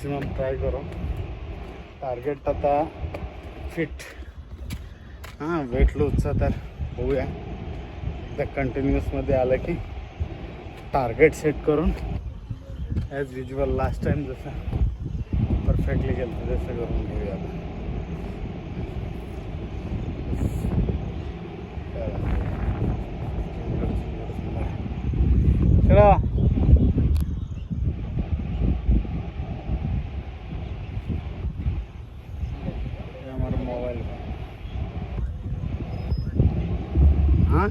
Maximum try करू. Target आता fit weight लूजचं तर होऊया. एकदा कंटिन्युअसमध्ये आलं की टार्गेट सेट करून ॲज युजल लास्ट टाईम जसं परफेक्टली गेलं तसं करून घेऊया आता. चला हमारा मोबाइल हाँ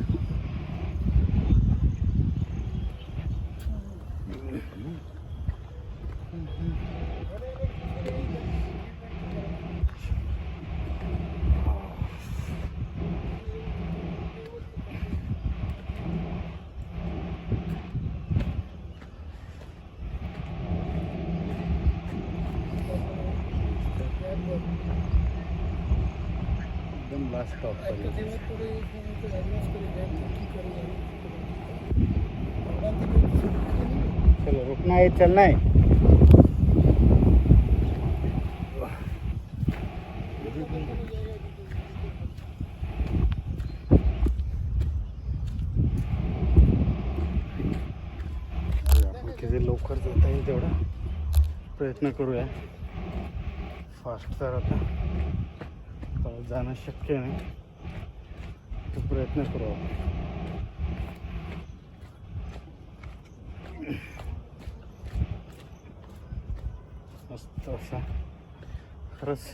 एकदम लास्ट स्टॉप चलो रुकना है चलना है. आपण किती लवकर जाता येईल तेवढा प्रयत्न करूया. फास्ट तर आता जाणं शक्य नाही, तो प्रयत्न करू आपण. मस्त असा खरंच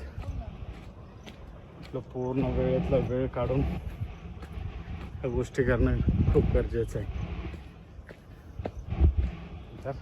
आपलं पूर्ण वेळेतला वेळ काढून ह्या गोष्टी करणं खूप गरजेचं आहे. तर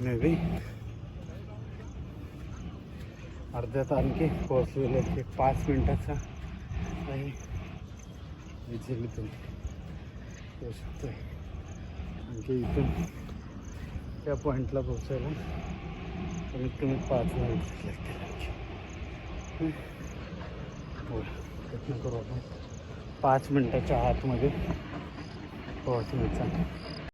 मे बी अर्ध्यात आणखी पोहोचलेलं एक 5 मिनिटाचा आहे. इझिली तुम्ही येऊ शकतोय. आणखी इथून त्या पॉईंटला पोहोचायला कमीत कमी 5 मिनिट लागतील. हो प्रयत्न करू आपण 5 मिनिटाच्या आतमध्ये पोहोचण्याचा.